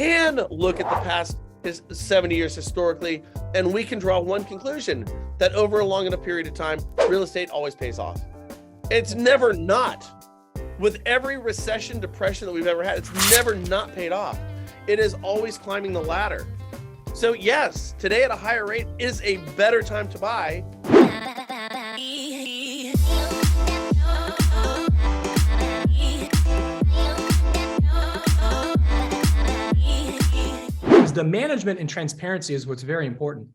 can look at the past 70 years historically, and we can draw one conclusion, that over a long enough period of time, real estate always pays off. It's never not. With every recession, depression that we've ever had, it's never not paid off. It is always climbing the ladder. So yes, today at a higher rate is a better time to buy. The management and transparency is what's very important.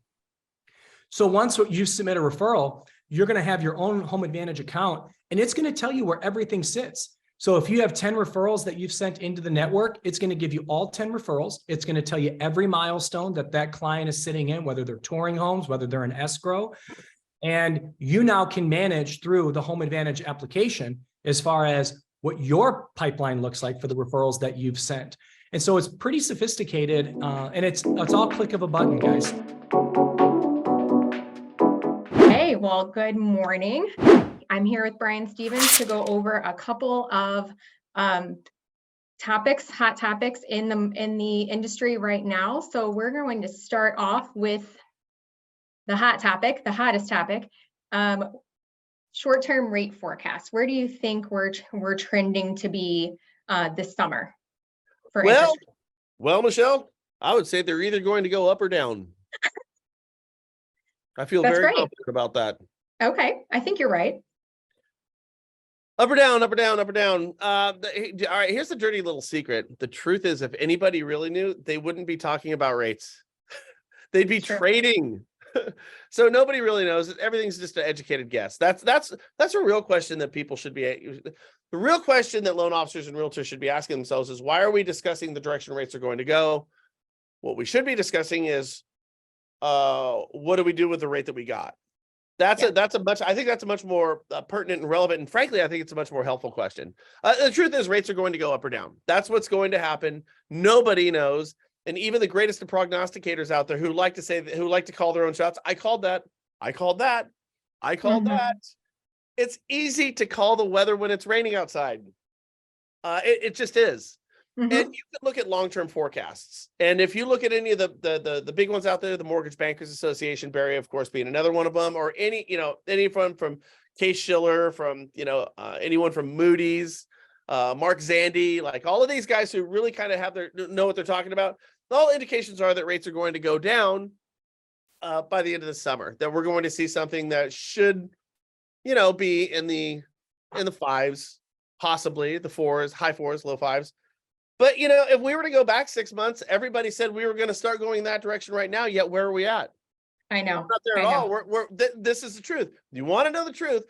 So once you submit a referral, you're going to have your own Home Advantage account, and it's going to tell you where everything sits. So if you have 10 referrals that you've sent into the network, it's going to give you all 10 referrals. It's going to tell you every milestone that that client is sitting in, whether they're touring homes, whether they're in escrow. And you now can manage through the Home Advantage application as far as what your pipeline looks like for the referrals that you've sent. And so it's pretty sophisticated, and it's all click of a button, guys. Hey, well, good morning. I'm here with Brian Stevens to go over a couple of hot topics in the industry right now. So we're going to start off with the hottest topic, short-term rate forecast. Where do you think we're trending to be this summer? Well, Michelle, I would say they're either going to go up or down. I feel very confident about that. Okay, I think you're right. Up or down, up or down, up or down. All right, here's the dirty little secret. The truth is, if anybody really knew, they wouldn't be talking about rates. They'd be trading. So nobody really knows. Everything's just an educated guess. That's a real question that people should be. The real question that loan officers and realtors should be asking themselves is, why are we discussing the direction rates are going to go? What we should be discussing is, what do we do with the rate that we got? I think that's a much more pertinent and relevant, and frankly, I think it's a much more helpful question. The truth is, rates are going to go up or down. That's what's going to happen. Nobody knows. And even the greatest of prognosticators out there who like to call their own shots. I called that. It's easy to call the weather when it's raining outside. It just is. And you can look at long-term forecasts. And if you look at any of the big ones out there, the Mortgage Bankers Association, Barry, of course, being another one of them, or anyone from Case-Shiller, from anyone from Moody's, Mark Zandi, like all of these guys who really kind of know what they're talking about. All indications are that rates are going to go down by the end of the summer, that we're going to see something that should, be in the fives, possibly the fours, high fours, low fives. But, if we were to go back 6 months, everybody said we were going to start going that direction right now. Yet where are we at? I know. We're not there at all. This is the truth. You want to know the truth?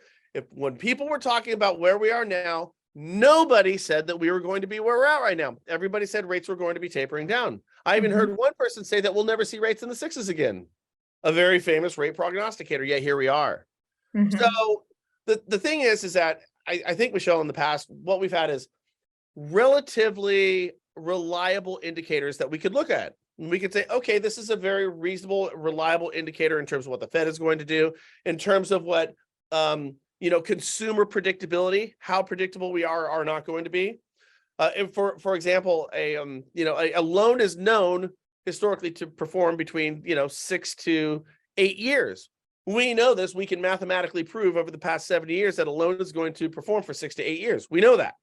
When people were talking about where we are now, nobody said that we were going to be where we're at right now. Everybody said rates were going to be tapering down. I even heard one person say that we'll never see rates in the sixes again. A very famous rate prognosticator. Yet here we are. So the thing is that I think, Michelle, in the past, what we've had is relatively reliable indicators that we could look at. And we could say, okay, this is a very reasonable, reliable indicator in terms of what the Fed is going to do, in terms of what, consumer predictability, how predictable we are not going to be. And for example, a loan is known historically to perform between, 6 to 8 years. We know this. We can mathematically prove over the past 70 years that a loan is going to perform for 6 to 8 years. We know that.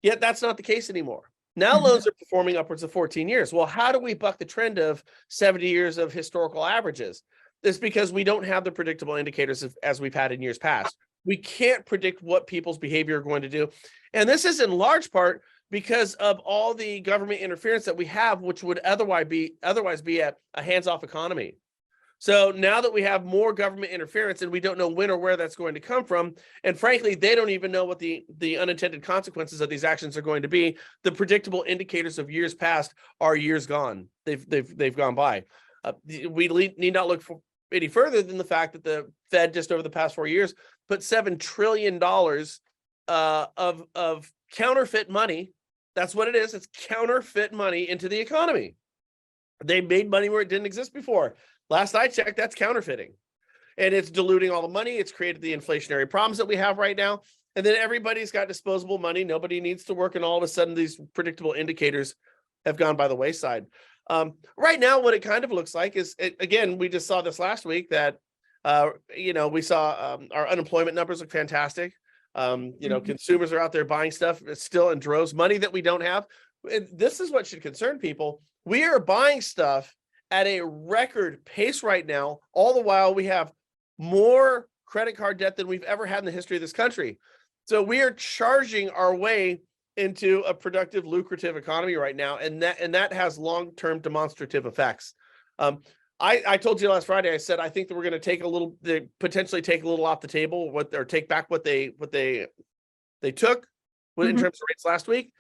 Yet that's not the case anymore. Now loans are performing upwards of 14 years. Well, how do we buck the trend of 70 years of historical averages? It's because we don't have the predictable indicators as we've had in years past. We can't predict what people's behavior are going to do. And this is in large part because of all the government interference that we have, which would otherwise be a hands-off economy. So now that we have more government interference and we don't know when or where that's going to come from, and frankly, they don't even know what the unintended consequences of these actions are going to be. The predictable indicators of years past are years gone. They've gone by. We need not look any further than the fact that the Fed just over the past 4 years put $7 trillion of counterfeit money. That's what it is. It's counterfeit money into the economy. They made money where it didn't exist before. Last I checked, that's counterfeiting. And it's diluting all the money. It's created the inflationary problems that we have right now. And then everybody's got disposable money. Nobody needs to work. And all of a sudden, these predictable indicators have gone by the wayside. Right now, what it kind of looks like is, again, we just saw this last week that, we saw our unemployment numbers look fantastic. Consumers are out there buying stuff still in droves, money that we don't have. And this is what should concern people. We are buying stuff at a record pace right now, all the while we have more credit card debt than we've ever had in the history of this country. So we are charging our way into a productive, lucrative economy right now, and that has long-term demonstrative effects. I told you last Friday, I said I think that we're going to potentially take a little off the table, or take back what they took in terms of rates last week.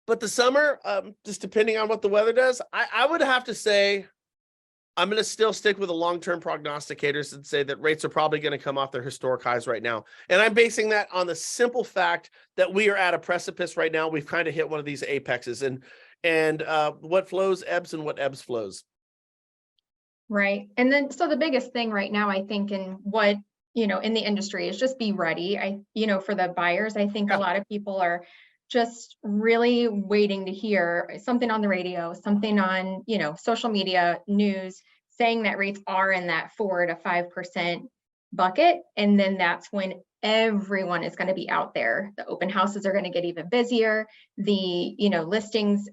But the summer, just depending on what the weather does, I would have to say I'm going to still stick with the long-term prognosticators and say that rates are probably going to come off their historic highs right now. And I'm basing that on the simple fact that we are at a precipice right now. We've kind of hit one of these apexes, and what flows ebbs and what ebbs flows. Right. And then, so the biggest thing right now, I think, in what, in the industry is just be ready. For the buyers, I think a lot of people are just really waiting to hear something on the radio, something on, social media, news, saying that rates are in that 4 to 5% bucket. And then that's when everyone is going to be out there. The open houses are going to get even busier. The, listings,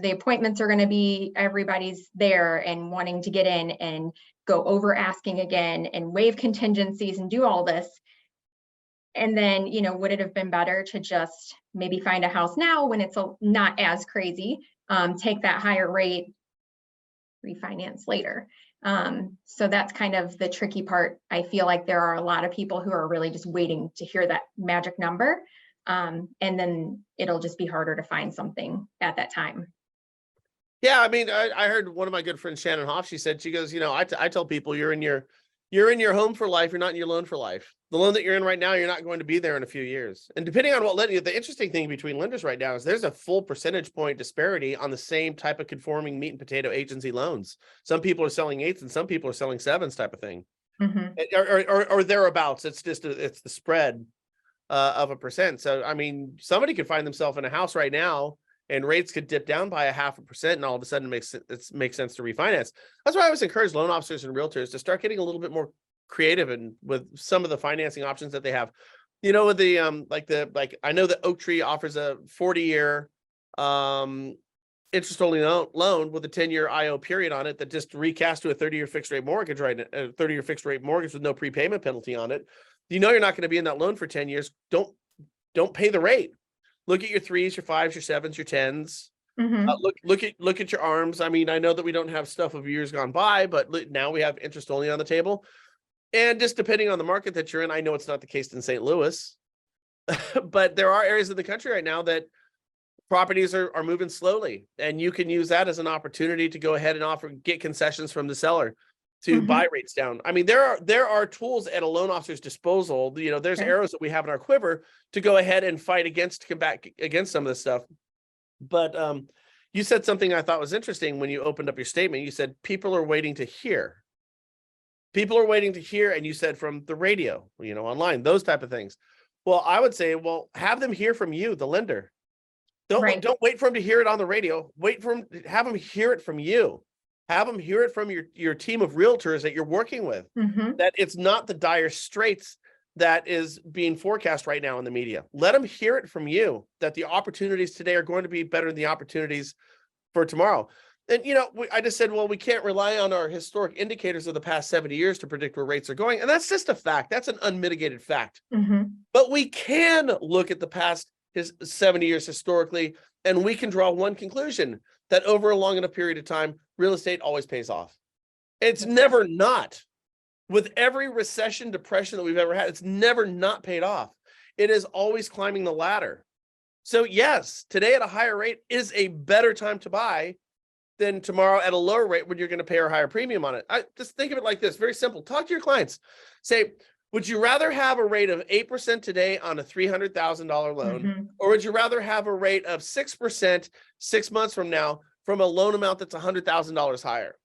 the appointments are going to be, everybody's there and wanting to get in and go over asking again and waive contingencies and do all this. And then, would it have been better to just maybe find a house now when it's not as crazy, take that higher rate, refinance later? So that's kind of the tricky part. I feel like there are a lot of people who are really just waiting to hear that magic number. And then it'll just be harder to find something at that time. Yeah, I mean, I heard one of my good friends, Shannon Hoff, she goes, I tell people you're in your home for life, you're not in your loan for life. The loan that you're in right now, you're not going to be there in a few years. And depending on what lender, the interesting thing between lenders right now is there's a full percentage point disparity on the same type of conforming meat and potato agency loans. Some people are selling 8s and some people are selling 7s type of thing, or thereabouts. It's just it's the spread of a percent. So, I mean, somebody could find themselves in a house right now and rates could dip down by 0.5%, and all of a sudden it makes sense to refinance. That's why I always encourage loan officers and realtors to start getting a little bit more creative and with some of the financing options that they have. With the I know that Oak Tree offers a 40-year interest only loan with a 10-year IO period on it that just recast to a 30-year fixed rate mortgage, right? A 30-year fixed rate mortgage with no prepayment penalty on it. You're not going to be in that loan for 10 years. Don't pay the rate. Look at your 3s, your 5s, your 7s, your 10s. Look at your ARMs. I mean, I know that we don't have stuff of years gone by, but now we have interest only on the table. And just depending on the market that you're in, I know it's not the case in St. Louis, but there are areas of the country right now that properties are moving slowly, and you can use that as an opportunity to go ahead and get concessions from the seller to buy rates down. I mean, there are tools at a loan officer's disposal. There's arrows that we have in our quiver to go ahead and combat against some of this stuff. But you said something I thought was interesting when you opened up your statement. You said people are waiting to hear. People are waiting to hear, and you said from the radio, online, those type of things. Well, I would say, have them hear from you, the lender. Don't wait for them to hear it on the radio. Have them hear it from you. Have them hear it from your team of realtors that you're working with, that it's not the dire straits that is being forecast right now in the media. Let them hear it from you that the opportunities today are going to be better than the opportunities for tomorrow. And, I just said, we can't rely on our historic indicators of the past 70 years to predict where rates are going. And that's just a fact. That's an unmitigated fact. But we can look at the past 70 years historically, and we can draw one conclusion, that over a long enough period of time, real estate always pays off. It's never not. With every recession, depression that we've ever had, it's never not paid off. It is always climbing the ladder. So yes, today at a higher rate is a better time to buy than tomorrow at a lower rate when you're going to pay a higher premium on it. Just think of it like this, very simple. Talk to your clients. Say, would you rather have a rate of 8% today on a $300,000 loan, or would you rather have a rate of 6% 6 months from now from a loan amount that's $100,000 higher?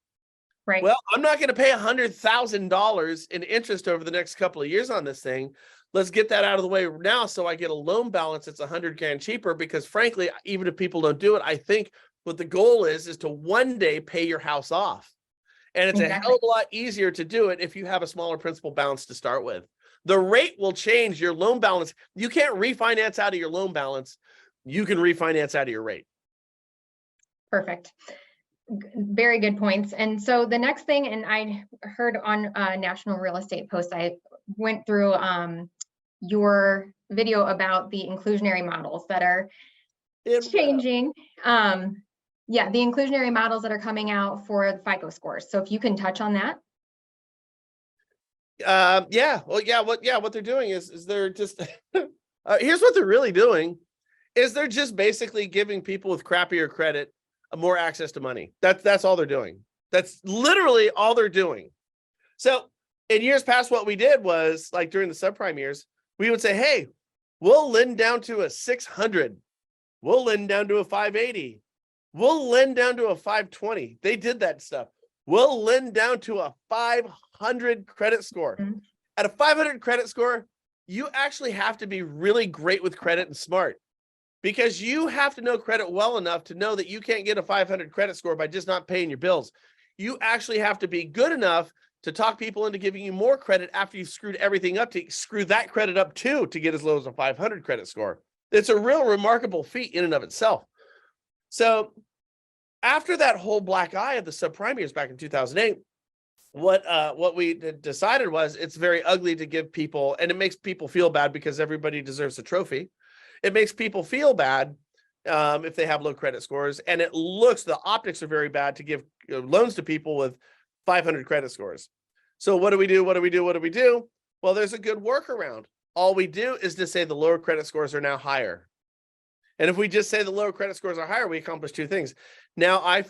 Right. Well, I'm not going to pay $100,000 in interest over the next couple of years on this thing. Let's get that out of the way now so I get a loan balance that's 100 grand cheaper, because frankly, even if people don't do it, I think what the goal is to one day pay your house off. And it's a hell of a lot easier to do it if you have a smaller principal balance to start with. The rate will change your loan balance. You can't refinance out of your loan balance. You can refinance out of your rate. Perfect. Very good points. And so the next thing, and I heard on National Real Estate Post, I went through your video about the inclusionary models that are changing. Yeah, the inclusionary models that are coming out for the FICO scores. So if you can touch on that. What they're doing is they're just here's what they're really doing is they're just basically giving people with crappier credit more access to money. That's all they're doing. That's literally all they're doing. So in years past, what we did was, like during the subprime years, we would say, hey, we'll lend down to a 600. We'll lend down to a 580. We'll lend down to a 520. They did that stuff. We'll lend down to a 500 credit score. Mm-hmm. At a 500 credit score, you actually have to be really great with credit and smart, because you have to know credit well enough to know that you can't get a 500 credit score by just not paying your bills. You actually have to be good enough to talk people into giving you more credit after you've screwed everything up, to screw that credit up too, to get as low as a 500 credit score. It's a real remarkable feat in and of itself. So after that whole black eye of the subprime years back in 2008, what we decided was it's very ugly to give people, and it makes people feel bad because everybody deserves a trophy. It makes people feel bad if they have low credit scores, and the optics are very bad to give loans to people with 500 credit scores. So what do we do? Well, there's a good workaround. All we do is to say the lower credit scores are now higher. And if we just say the lower credit scores are higher, we accomplish two things. Now I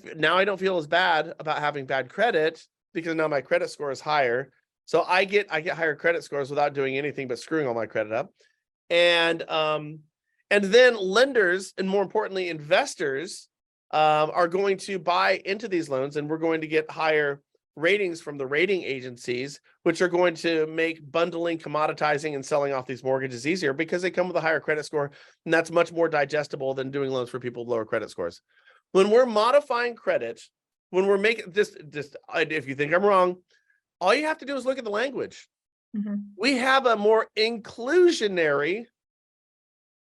don't feel as bad about having bad credit, because now my credit score is higher. So I get higher credit scores without doing anything but screwing all my credit up. And then lenders, and more importantly, investors, are going to buy into these loans, and we're going to get higher ratings from the rating agencies, which are going to make bundling, commoditizing, and selling off these mortgages easier, because they come with a higher credit score, and that's much more digestible than doing loans for people with lower credit scores. When we're modifying credit, when we're making this, if you think I'm wrong, all you have to do is look at the language. Mm-hmm. We have a more inclusionary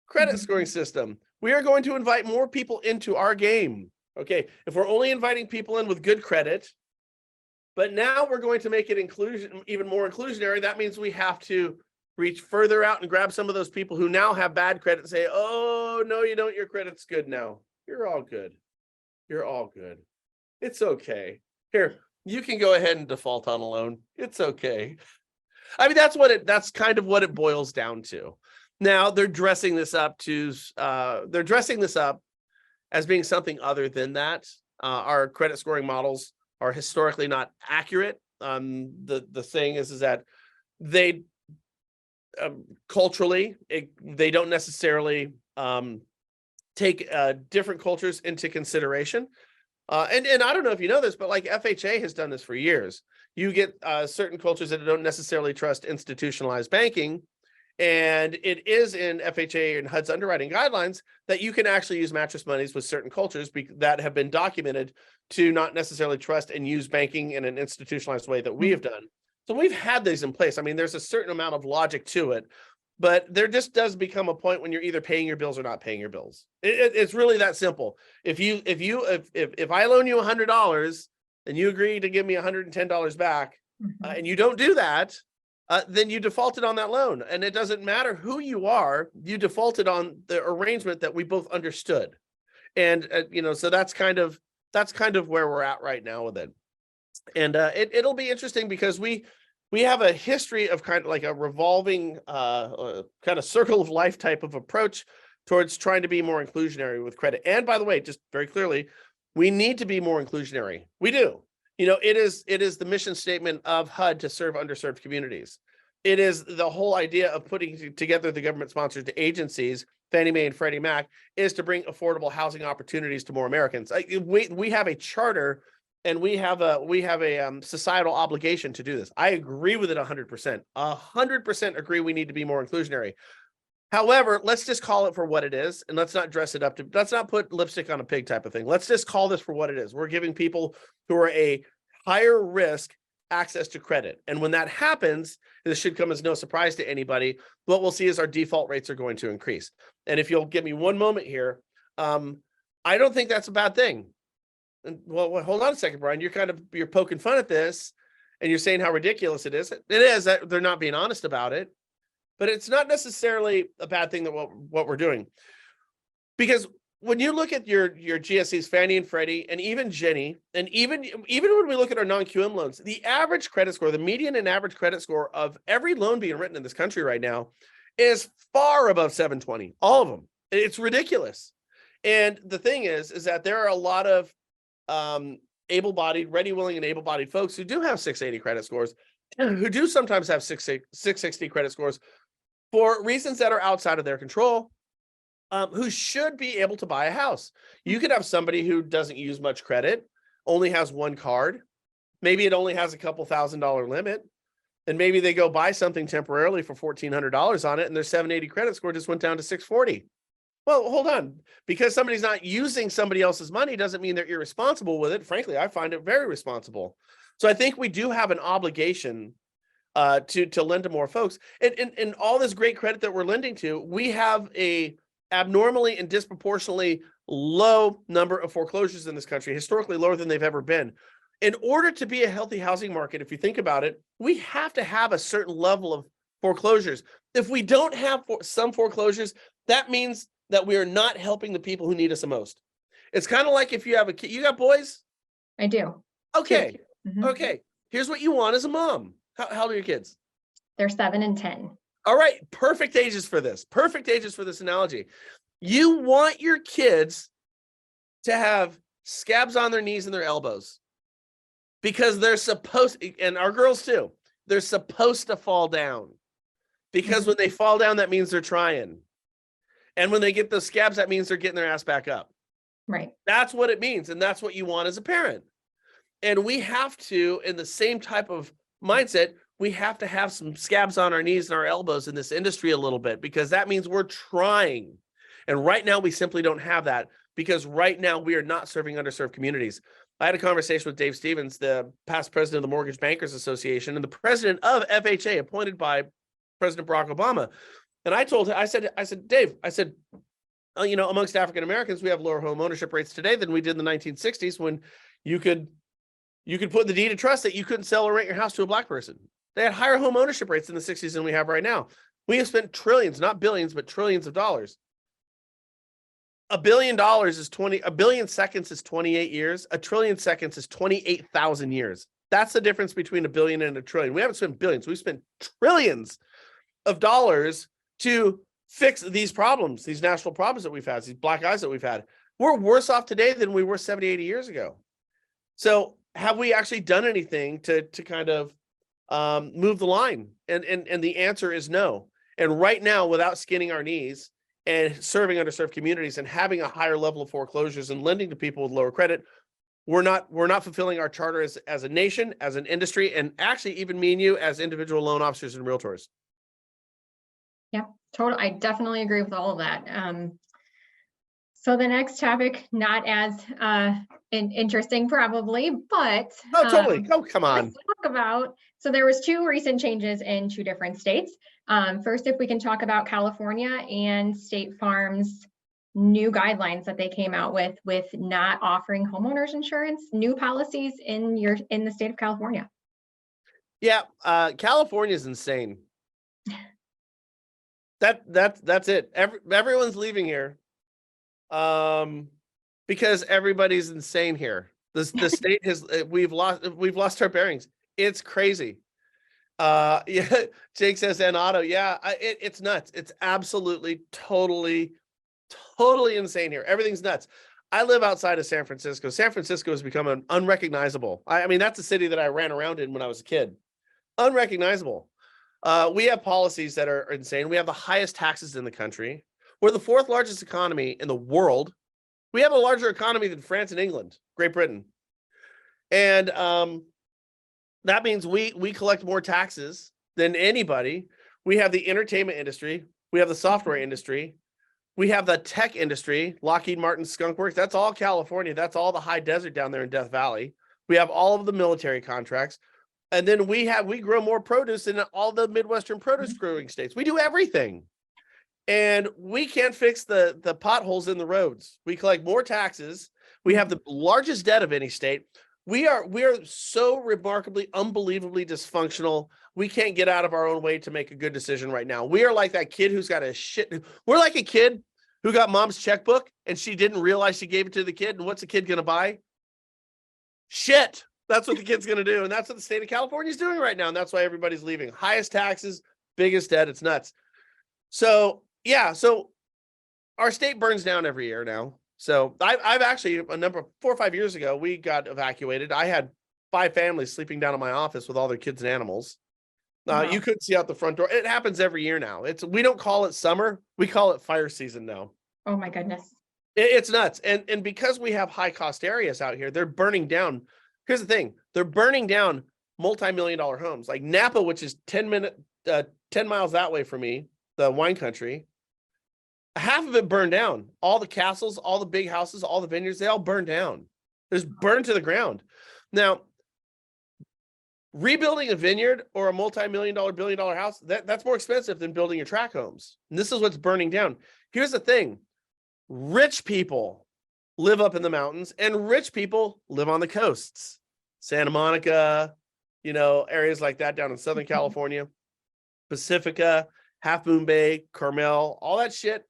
credit scoring system. We are going to invite more people into our game. Okay, if we're only inviting people in with good credit, but now we're going to make it even more inclusionary, that means we have to reach further out and grab some of those people who now have bad credit and say, oh, no, you don't. Your credit's good now. You're all good. You're all good. It's okay. Here, you can go ahead and default on a loan. It's okay. I mean, that's kind of what it boils down to. Now they're dressing this up as being something other than that. Our credit scoring models are historically not accurate. The thing is that they culturally, they don't necessarily take different cultures into consideration. And I don't know if you know this, but like FHA has done this for years. You get certain cultures that don't necessarily trust institutionalized banking. And it is in FHA and HUD's underwriting guidelines that you can actually use mattress monies with certain cultures that have been documented to not necessarily trust and use banking in an institutionalized way that we have done. So we've had these in place. I mean, there's a certain amount of logic to it, but there just does become a point when you're either paying your bills or not paying your bills. It's really that simple. If I loan you $100 and you agree to give me $110 back, and you don't do that, then you defaulted on that loan. And it doesn't matter who you are, you defaulted on the arrangement that we both understood. And, so that's kind of where we're at right now with it. And it'll be interesting because we have a history of kind of like a revolving kind of circle of life type of approach towards trying to be more inclusionary with credit. And by the way, just very clearly, we need to be more inclusionary. We do. It is the mission statement of HUD to serve underserved communities. It is the whole idea of putting together the government-sponsored agencies, Fannie Mae and Freddie Mac, is to bring affordable housing opportunities to more Americans. We have a charter and we have a societal obligation to do this. I agree with it 100%. 100% agree we need to be more inclusionary. However, let's just call it for what it is, and let's not dress it up to, let's not put lipstick on a pig type of thing. Let's just call this for what it is. We're giving people who are a higher risk access to credit. And when that happens, this should come as no surprise to anybody. What we'll see is our default rates are going to increase. And if you'll give me one moment here, I don't think that's a bad thing. And well, hold on a second, Brian. You're poking fun at this, and you're saying how ridiculous it is. It is that they're not being honest about it. But it's not necessarily a bad thing that what we're doing, because when you look at your GSEs, Fannie and Freddie, and even Ginnie, and even when we look at our non-QM loans, the average credit score, the median and average credit score of every loan being written in this country right now is far above 720. All of them. It's ridiculous. And the thing is that there are a lot of able-bodied, ready, willing, and able-bodied folks who do have 680 credit scores, who do sometimes have 660 credit scores, for reasons that are outside of their control, who should be able to buy a house. You could have somebody who doesn't use much credit, only has one card. Maybe it only has a couple $1,000 limit. And maybe they go buy something temporarily for $1,400 on it, and their 780 credit score just went down to 640. Well, hold on. Because somebody's not using somebody else's money doesn't mean they're irresponsible with it. Frankly, I find it very responsible. So I think we do have an obligation to lend to more folks, and all this great credit that we're lending to, we have a abnormally and disproportionately low number of foreclosures in this country, historically lower than they've ever been. In order to be a healthy housing market, if you think about it, we have to have a certain level of foreclosures. If we don't have some foreclosures, that means that we are not helping the people who need us the most. It's kind of like if you have a kid, you got boys? I do. Okay. Mhm. Okay. Here's what you want as a mom. How old are your kids? They're 7 and 10. All right. Perfect ages for this. Perfect ages for this analogy. You want your kids to have scabs on their knees and their elbows because they're supposed, and our girls too, they're supposed to fall down, because when they fall down, that means they're trying. And when they get those scabs, that means they're getting their ass back up. Right. That's what it means. And that's what you want as a parent. And we have to, in the same type of mindset, we have to have some scabs on our knees and our elbows in this industry a little bit, because that means we're trying. And right now we simply don't have that, because right now we are not serving underserved communities. I had a conversation with Dave Stevens, the past president of the Mortgage Bankers Association and the president of FHA, appointed by President Barack Obama. And I told him, I said, Dave, amongst African Americans, we have lower home ownership rates today than we did in the 1960s, when you could put in the deed of trust that you couldn't sell or rent your house to a Black person. They had higher home ownership rates in the 60s than we have right now. We have spent trillions, not billions, but trillions of dollars. $1 billion is 1 billion seconds is 28 years. 1 trillion seconds is 28,000 years. That's the difference between $1 billion and $1 trillion. We haven't spent billions. We've spent trillions of dollars to fix these problems, these national problems that we've had, these black eyes that we've had. We're worse off today than we were 70, 80 years ago. So have we actually done anything to kind of move the line? And the answer is no. And right now, without skinning our knees and serving underserved communities and having a higher level of foreclosures and lending to people with lower credit, we're not fulfilling our charter as a nation, as an industry, and actually even me and you as individual loan officers and realtors. Yeah, totally. I definitely agree with all of that. So the next topic, not as interesting probably, but Oh, totally. Oh, come on. let's talk about, so there was 2 recent changes in 2 different states. First, if we can talk about California and State Farm's new guidelines that they came out with not offering homeowners insurance, new policies in the state of California. Yeah, California is insane. That's it. Everyone's leaving here, because everybody's insane here. The state has we've lost our bearings. It's crazy. Yeah, Jake says, and Otto, yeah, it's nuts. It's absolutely totally insane here. Everything's nuts. I live outside of San Francisco. San Francisco has become unrecognizable. I mean, that's a city that I ran around in when I was a kid. Unrecognizable. We have policies that are insane. We have the highest taxes in the country. We're the 4th largest economy in the world. We have a larger economy than France and England, Great Britain. And that means we collect more taxes than anybody. We have the entertainment industry. We have the software industry. We have the tech industry, Lockheed Martin, Skunk Works. That's all California. That's all the high desert down there in Death Valley. We have all of the military contracts. And then we grow more produce than all the Midwestern produce growing states. We do everything. And we can't fix the potholes in the roads. We collect more taxes. We have the largest debt of any state. We are so remarkably, unbelievably dysfunctional. We can't get out of our own way to make a good decision right now. We are like that kid who's got we're like a kid who got mom's checkbook and she didn't realize she gave it to the kid. And what's the kid going to buy? Shit. That's what the kid's going to do. And that's what the state of California is doing right now. And that's why everybody's leaving. Highest taxes, biggest debt. It's nuts. So yeah. So our state burns down every year now. So I've actually 4 or 5 years ago, we got evacuated. I had 5 families sleeping down in my office with all their kids and animals. Wow. You couldn't see out the front door. It happens every year now. We don't call it summer. We call it fire season now. Oh my goodness. It's nuts. And because we have high cost areas out here, they're burning down. Here's the thing. They're burning down multi-million-dollar homes like Napa, which is 10 miles that way from me, the wine country. Half of it burned down. All the castles, all the big houses, all the vineyards, they all burned down. It was burned to the ground. Now, rebuilding a vineyard or a multi-million-dollar, billion-dollar house, that's more expensive than building your tract homes. And this is what's burning down. Here's the thing. Rich people live up in the mountains and rich people live on the coasts. Santa Monica, areas like that down in Southern California, Pacifica, Half Moon Bay, Carmel, all that shit.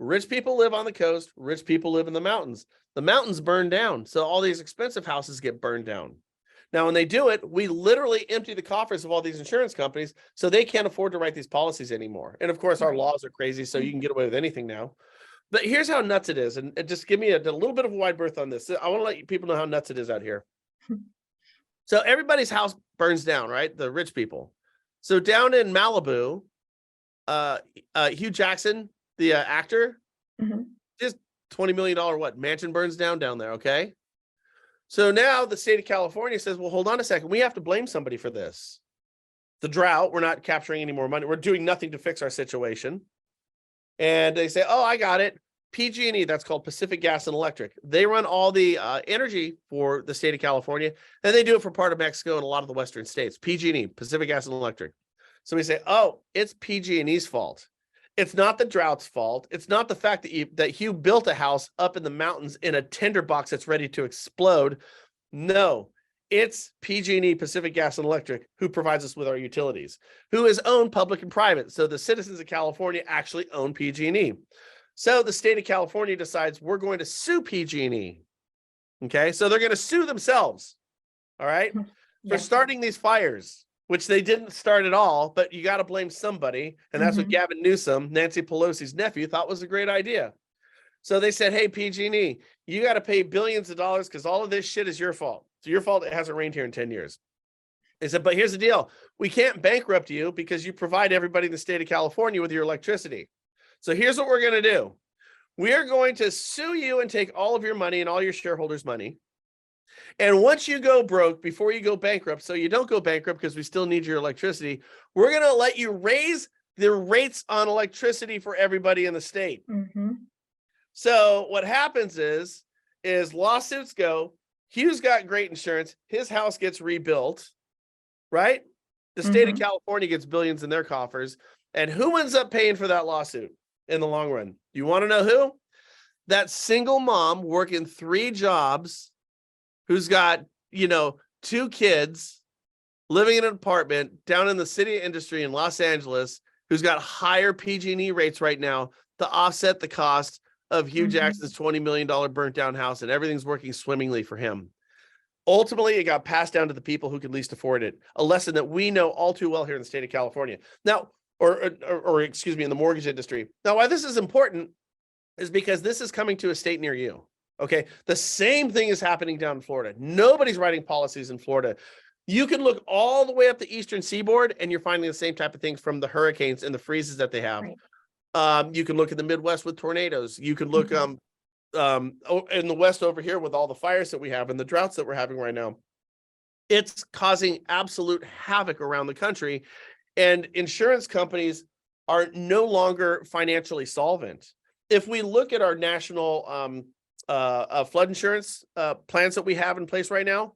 Rich people live on the coast. Rich people live in the mountains. The mountains burn down. So all these expensive houses get burned down. Now, when they do it, we literally empty the coffers of all these insurance companies so they can't afford to write these policies anymore. And of course, our laws are crazy, so you can get away with anything now. But here's how nuts it is. And just give me a little bit of a wide berth on this. I want to let people know how nuts it is out here. So everybody's house burns down, right? The rich people. So down in Malibu, Hugh Jackson, the actor, just $20 million mansion burns down there, okay? So now the state of California says, well, hold on a second. We have to blame somebody for this. The drought, we're not capturing any more money. We're doing nothing to fix our situation. And they say, oh, I got it. PG&E, that's called Pacific Gas and Electric. They run all the energy for the state of California, and they do it for part of Mexico and a lot of the Western states. PG&E, Pacific Gas and Electric. So we say, oh, it's PG&E's fault. It's not the drought's fault. It's not the fact that Hugh built a house up in the mountains in a tinderbox that's ready to explode. No, it's PG&E, Pacific Gas and Electric, who provides us with our utilities, who is owned public and private. So the citizens of California actually own PG&E. So the state of California decides we're going to sue PG&E. Okay, so they're going to sue themselves. All right, for starting these fires, which they didn't start at all, but you got to blame somebody. And that's what Gavin Newsom, Nancy Pelosi's nephew, thought was a great idea. So they said, hey, PG&E, you got to pay billions of dollars because all of this shit is your fault. It's your fault it hasn't rained here in 10 years. They said, but here's the deal. We can't bankrupt you because you provide everybody in the state of California with your electricity. So here's what we're going to do. We are going to sue you and take all of your money and all your shareholders' money. And once you go broke, before you go bankrupt, so you don't go bankrupt because we still need your electricity, we're going to let you raise the rates on electricity for everybody in the state. So what happens is lawsuits go, Hugh's got great insurance, his house gets rebuilt, right? The state of California gets billions in their coffers. And who ends up paying for that lawsuit in the long run? You want to know who? That single mom working 3 jobs, who's got, 2 kids, living in an apartment down in the city industry in Los Angeles, who's got higher PG&E rates right now to offset the cost of Hugh Jackson's $20 million burnt down house, and everything's working swimmingly for him. Ultimately, it got passed down to the people who could least afford it, a lesson that we know all too well here in the state of California. Now, or excuse me, in the mortgage industry. Now, why this is important is because this is coming to a state near you. Okay, the same thing is happening down in Florida. Nobody's writing policies in Florida. You can look all the way up the eastern seaboard and you're finding the same type of things from the hurricanes and the freezes that they have. Right. You can look at the Midwest with tornadoes. You can look in the West over here with all the fires that we have and the droughts that we're having right now. It's causing absolute havoc around the country, and insurance companies are no longer financially solvent. If we look at our national flood insurance plans that we have in place right now,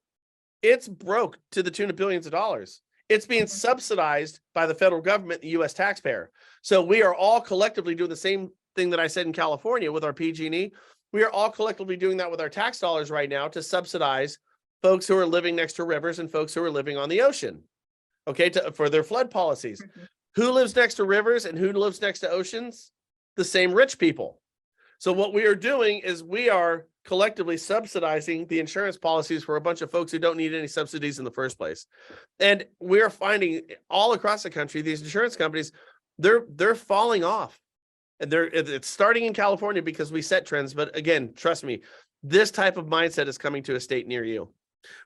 it's broke to the tune of billions of dollars. It's being subsidized by the federal government, the U.S. taxpayer. So we are all collectively doing the same thing that I said in California with our PG&E. We are all collectively doing that with our tax dollars right now to subsidize folks who are living next to rivers and folks who are living on the ocean, okay, for their flood policies. Who lives next to rivers and who lives next to oceans? The same rich people. So what we are doing is we are collectively subsidizing the insurance policies for a bunch of folks who don't need any subsidies in the first place. And we're finding all across the country, these insurance companies, they're falling off. And it's starting in California because we set trends. But again, trust me, this type of mindset is coming to a state near you.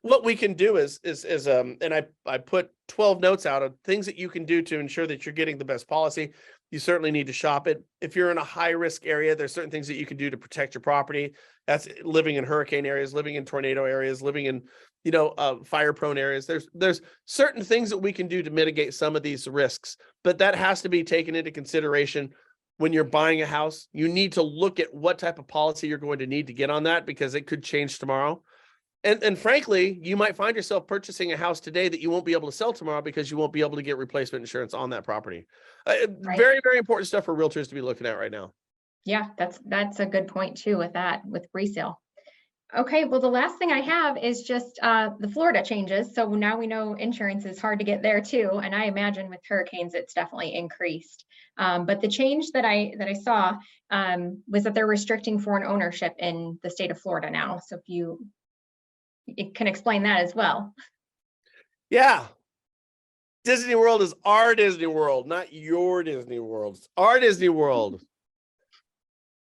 What we can do is and I put 12 notes out of things that you can do to ensure that you're getting the best policy. You certainly need to shop it. If you're in a high risk area, there's certain things that you can do to protect your property. That's living in hurricane areas, living in tornado areas, living in, fire prone areas. There's certain things that we can do to mitigate some of these risks, but that has to be taken into consideration when you're buying a house. You need to look at what type of policy you're going to need to get on that, because it could change tomorrow. And frankly, you might find yourself purchasing a house today that you won't be able to sell tomorrow because you won't be able to get replacement insurance on that property. Right. Very, very important stuff for realtors to be looking at right now. Yeah, that's a good point too with resale. Okay, well, the last thing I have is just the Florida changes. So now we know insurance is hard to get there too. And I imagine with hurricanes, it's definitely increased. But the change that I saw was that they're restricting foreign ownership in the state of Florida now. So if it can explain that as well. Yeah. Disney World is our Disney World, not your Disney World. It's our Disney World.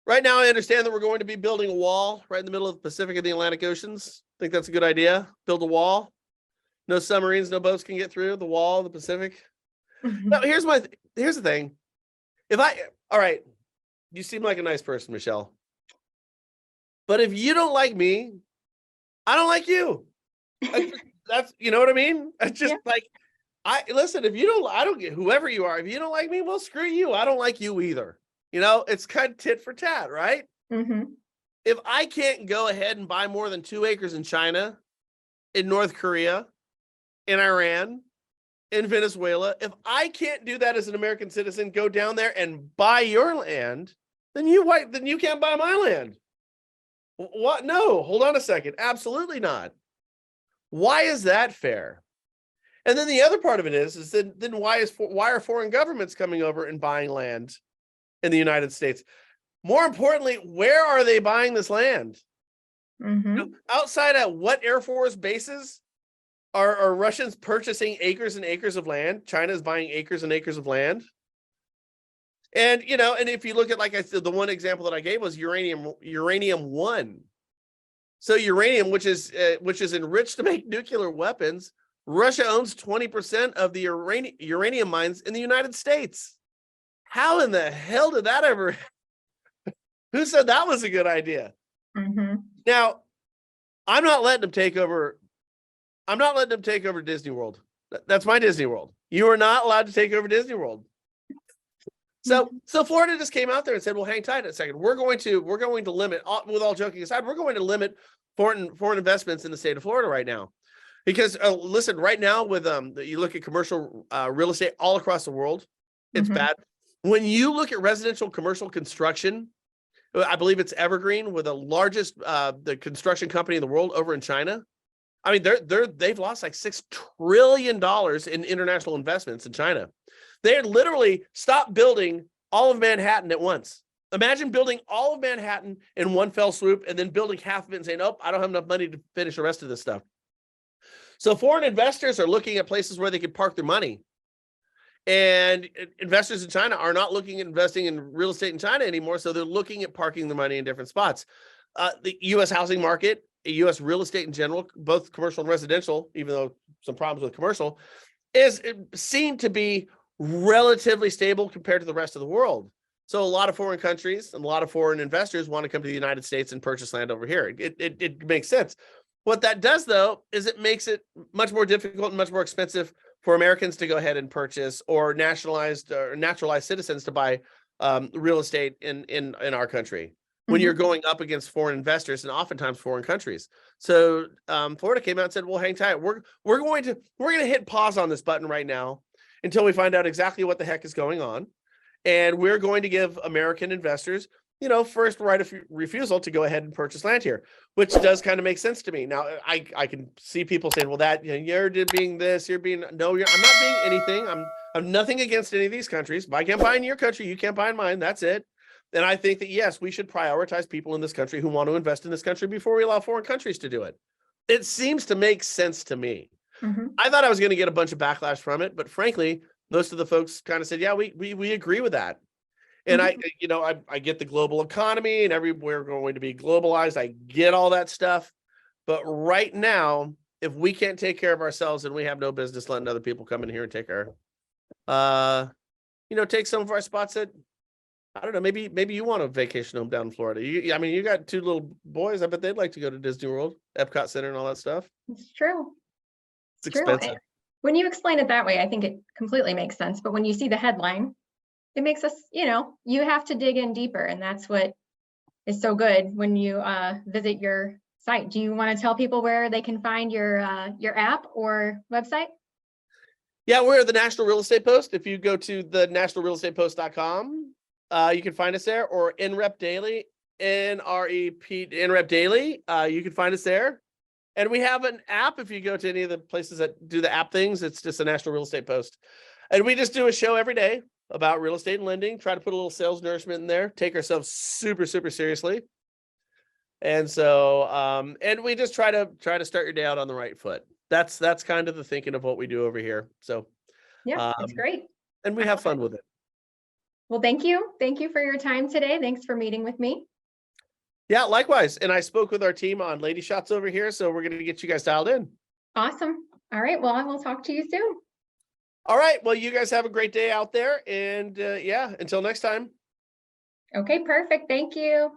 Right now, I understand that we're going to be building a wall right in the middle of the Pacific and the Atlantic Oceans. I think that's a good idea. Build a wall. No submarines, no boats can get through the wall of the Pacific. Now, here's the thing. All right, you seem like a nice person, Michelle. But if you don't like me, I don't like you. That's, you know what I mean? It's just like, listen, if you don't, I don't get whoever you are. If you don't like me, well, screw you. I don't like you either. It's kind of tit for tat, right? Mm-hmm. If I can't go ahead and buy more than 2 acres in China, in North Korea, in Iran, in Venezuela, if I can't do that as an American citizen, go down there and buy your land, then you can't buy my land. What? No, hold on a second. Absolutely not. Why is that fair? And then the other part of it is then why are foreign governments coming over and buying land in the United States? More importantly, where are they buying this land? Mm-hmm. Outside of what Air Force bases are Russians purchasing acres and acres of land? China is buying acres and acres of land. And, and if you look at, like I said, the one example that I gave was uranium-1. So uranium, which is enriched to make nuclear weapons, Russia owns 20% of the uranium mines in the United States. How in the hell did that ever? Who said that was a good idea? Mm-hmm. Now, I'm not letting them take over. I'm not letting them take over Disney World. That's my Disney World. You are not allowed to take over Disney World. So Florida just came out there and said, well, hang tight a second. We're going to limit, with all joking aside, we're going to limit foreign investments in the state of Florida right now. Because listen, right now with you look at commercial real estate all across the world, it's bad. When you look at residential commercial construction, I believe it's Evergreen, with the largest the construction company in the world over in China. I mean, they've lost like $6 trillion in international investments in China. They literally stopped building all of Manhattan at once. Imagine building all of Manhattan in one fell swoop and then building half of it and saying, "Nope, I don't have enough money to finish the rest of this stuff." So foreign investors are looking at places where they can park their money. And investors in China are not looking at investing in real estate in China anymore. So they're looking at parking their money in different spots. The U.S. housing market, U.S. real estate in general, both commercial and residential, even though some problems with commercial, is seen to be relatively stable compared to the rest of the world. So a lot of foreign countries and a lot of foreign investors want to come to the United States and purchase land over here. It makes sense. What that does, though, is it makes it much more difficult and much more expensive for Americans to go ahead and purchase, or nationalized or naturalized citizens to buy real estate in our country when you're going up against foreign investors and oftentimes foreign countries. So Florida came out and said, "Well, hang tight. We're going to hit pause on this button right now until we find out exactly what the heck is going on, and we're going to give American investors, first right of refusal to go ahead and purchase land here," which does kind of make sense to me. Now, I can see people saying, "Well, that you're being this, I'm not being anything. I'm nothing against any of these countries. If I can't buy in your country, you can't buy in mine. That's it." And I think that, yes, we should prioritize people in this country who want to invest in this country before we allow foreign countries to do it. It seems to make sense to me. I thought I was going to get a bunch of backlash from it, but frankly, most of the folks kind of said, "Yeah, we agree with that." And I get the global economy and everywhere going to be globalized. I get all that stuff. But right now, if we can't take care of ourselves, then we have no business letting other people come in here and take take some of our spots that, I don't know, maybe you want a vacation home down in Florida. You got 2 little boys. I bet they'd like to go to Disney World, Epcot Center, and all that stuff. It's true. It's expensive. When you explain it that way, I think it completely makes sense. But when you see the headline, it makes us, you have to dig in deeper. And that's what is so good when you visit your site. Do you want to tell people where they can find your app or website? Yeah, we're the National Real Estate Post. If you go to the nationalrealestatepost.com, you can find us there, or NREP Daily, NREP Daily. You can find us there. And we have an app. If you go to any of the places that do the app things, it's just a National Real Estate Post. And we just do a show every day about real estate and lending, try to put a little sales nourishment in there, take ourselves super, super seriously. And so, and we just try to start your day out on the right foot. That's kind of the thinking of what we do over here. So yeah, that's great. And we have fun with it. Well, thank you. Thank you for your time today. Thanks for meeting with me. Yeah, likewise. And I spoke with our team on Lady Shots over here, so we're going to get you guys dialed in. Awesome. All right. Well, I will talk to you soon. All right. Well, you guys have a great day out there. And until next time. Okay, perfect. Thank you.